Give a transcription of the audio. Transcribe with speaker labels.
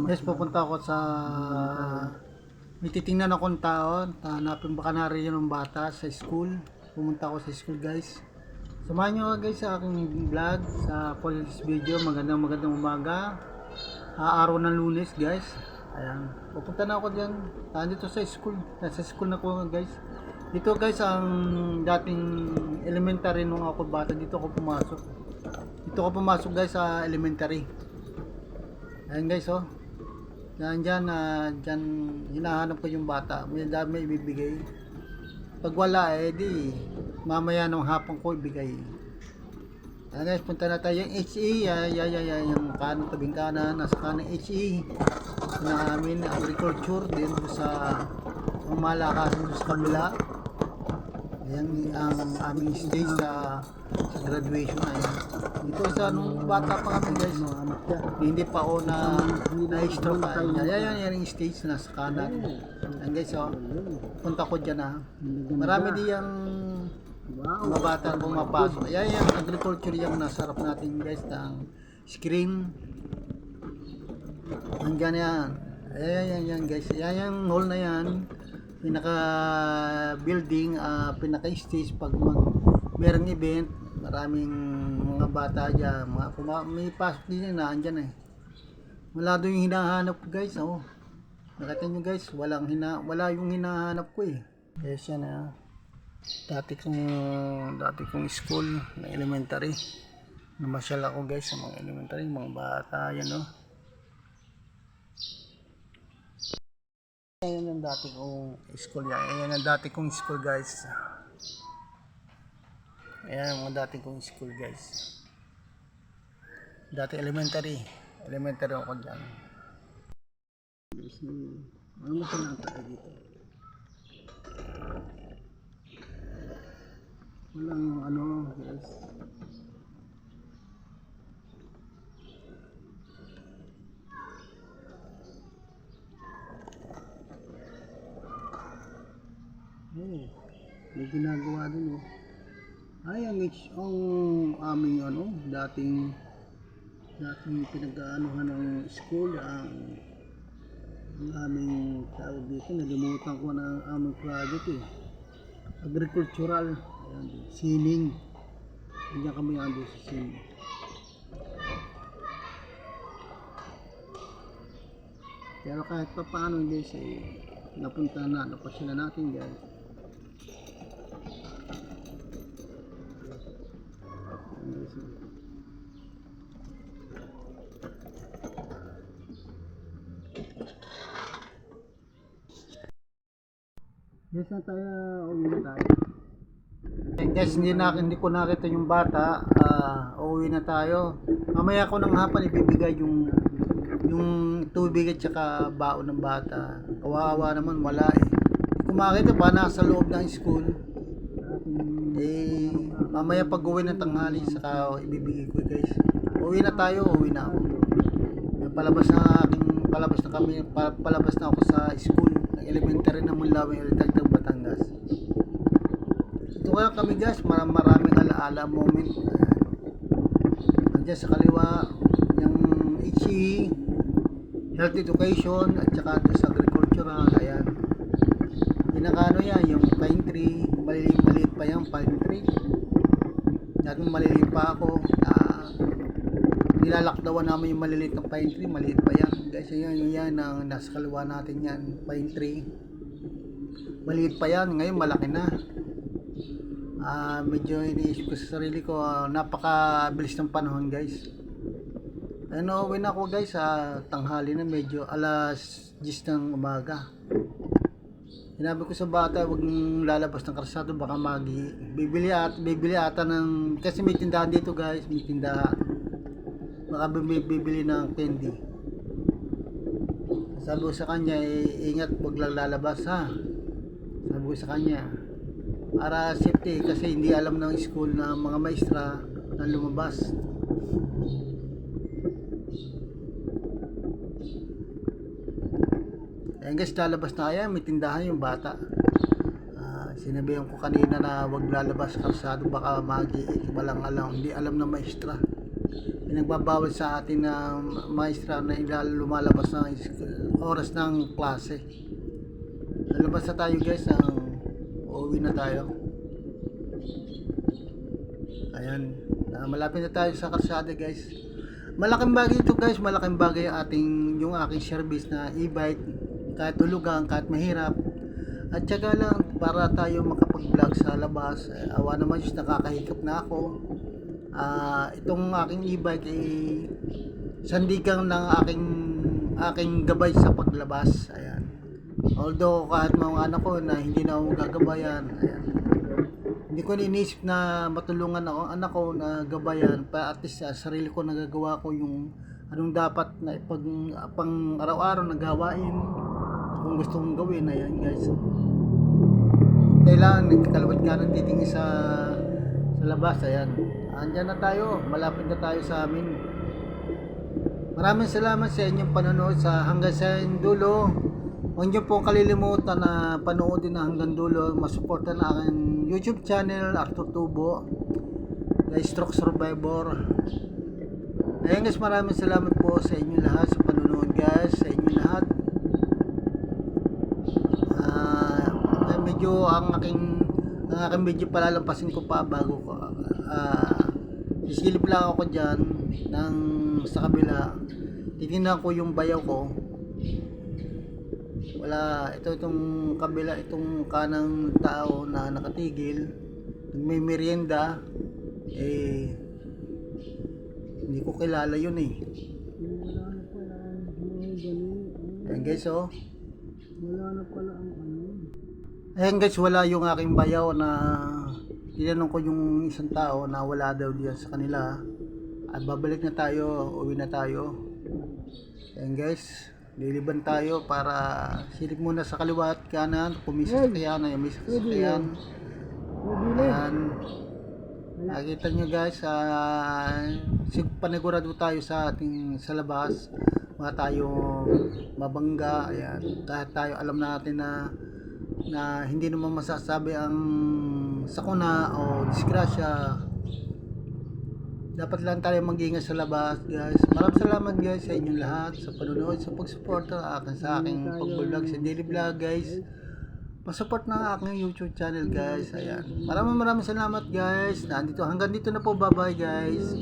Speaker 1: Yes, pupunta ako sa may titingnan akong tao. Hanapin baka nariyan ng bata sa school. Pumunta ako sa school, guys. Samahan nyo ako, guys, sa aking vlog sa police video. Magandang umaga. Araw ng Lunes, guys. Ayan. Pupunta na ako diyan. Dito sa school. Nasa school na ko, guys. Dito, guys, ang dating elementary nung ako bata. Dito ako pumasok. Guys, sa elementary. Ayan, guys, oh. Dyan hinahanap ko yung bata. May dami ibibigay. Pag wala, di mamaya ng hapon ko ibigay. Ayan, guys, punta na tayo yung HE. Yung kanan, tabing kanan, nasa kanan HE na amin agriculture din sa malakasan sa kabila. Ayan ang aming stage sa graduation. Ayan. Dito sa nung bata pa kami, guys, hindi pa ako na-stroke. Ayan yung stage na sa kanan. Ayan, guys, punta ko dyan, ha. Marami di yung mga bata ang pumapasok. Ayan yung agriculture yung nasa harap natin, guys, ng screen. Hanggang yan. Ayan yan, guys. Ayan yung hall na yan. Pinaka building, pinaka stage pag merong event, maraming mga bata dyan, may pasok din na andyan eh. Wala doon yung hinahanap ko, guys. Nakita nyo, guys, wala yung hinahanap ko eh. Yes, yan dati kong school na elementary. Namasyal ako, guys, sa mga elementary, mga bata yan, Ayan yung dati kong school yan. Ayan yung dati kong school, guys. Ayan yung dati kong school, guys. Dati elementary. Elementary ako dyan. Ano mo sinata dito? Walang guys. May ginagawa din ay ang aming dating pinag-aanuhan ng school, ang aming tawag dito, nalimutan ko na aming project agricultural. Ayan, sining. Hindi kami ando sa sining. Pero kahit pa paano, guys, napunta na sila natin, guys. Yes, na tayo, uwi na tayo. Guys, hindi ko nakita yung bata. Uwi na tayo. Mamaya ko ng hapon ibibigay yung tubig at saka baon ng bata. Kawawa naman, wala eh. Kung makita ba, nasa loob ng school. Mamaya pag uwi ng tanghali, saka ibibigay ko, guys. Uwi na tayo, uwi na ako. Palabas na ako sa school ng elementary ng Munlaweng Eritagdag, Batangas. Ito kaya kami, guys, maraming alaala moment. Nandiyan sa kaliwa yung HE, health education, at saka sa agricultural. Ayan, pinakano yan, yung pine tree, maliit pa yung pine tree. Dati maliliit pa ako, nilalakdawan namin yung maliliit ng pine tree, maliit pa yan, guys. Yan ang nasa kaliwa natin yan, pine tree, maliit pa yan, ngayon malaki na. Medyo iniisip ko sa sarili ko, napakabilis ng panahon, guys. Uwi na ako, guys, tanghali na, medyo alas 10 ng umaga. Sinabi ko sa bata, huwag lalabas ng kalsado, baka bibili ata ng, kasi may tindahan dito, guys, may tindahan, baka bibili ng candy. Sabi ko sa kanya, ingat, huwag lang lalabas, ha. Sabi ko sa kanya, para safety, kasi hindi alam ng school na mga maestra na lumabas. Ayan, guys, lalabas na kaya, may tindahan yung bata. Sinabihan ko kanina na wag lalabas kalsado, baka walang alam, hindi alam na maestra. pinagbabawal sa atin ng maestra na lumalabas ng oras ng klase. Lalabas na tayo guys, uuwi na tayo. Ayan, malapit na tayo sa kalsada guys. Malaking bagay ito guys, malaking bagay yung aking service na e-bike, kahit tulugan, kahit mahirap. At saka lang para tayo makapag-vlog sa labas. Awa naman Diyos, nakakahikap na ako. Itong aking e-bike ay sandigan ng aking gabay sa paglabas. Ayan. Although kahit mga anak ko na hindi na ako gagabayan, ayan. Hindi ko iniisip na matulungan ako anak ko na gabayan, pa at least sarili ko nagagawa ko yung anong dapat na pang araw-araw na gawain kung gusto kong gawin. Ayan guys, kailangan nagkalawat ka ng titingin sa labas. Ayan, andyan na tayo, malapit na tayo sa amin. Maraming salamat sa inyong panonood hanggang sa dulo. Huwag niyo pong kalilimutan na panoodin na hanggang dulo, masuportan na aking YouTube channel, Arthur Tubo, The Stroke Survivor. Ayan guys, maraming salamat po sa inyo lahat sa panonood guys, sa inyo lahat. Medyo ang aking video palalampasin ko pa bago ko sisilip lang ako dyan sa kabila. Titingnan ko yung bayaw ko. Wala, itong kabila, itong kanang tao na nakatigil, may merienda, hindi ko kilala yun eh. Ayan guys, oh. Wala na pala ang ano. Ayan guys, wala yung aking bayaw na tinanong ko yung isang tao na wala daw diyan sa kanila. At babalik na tayo, uwi na tayo. Ayan guys, liliban tayo para silip muna sa kaliwa at kanan, kung may sasakyan, may sasakyan. Ayan, nakita nyo guys, panigurado tayo sa ating sa labas, mga tayo mabangga. Ayan, kahit tayo alam natin na hindi naman masasabi ang sakuna o disgrasya, dapat lang tayo mag-ingat sa labas guys. Maraming salamat guys sa inyong lahat sa panonood, sa pag-suporta sa aking pag-vlog sa daily vlog guys. Pa-support na aking YouTube channel guys. Ayan, maraming salamat guys. Hanggang dito na po, bye bye guys.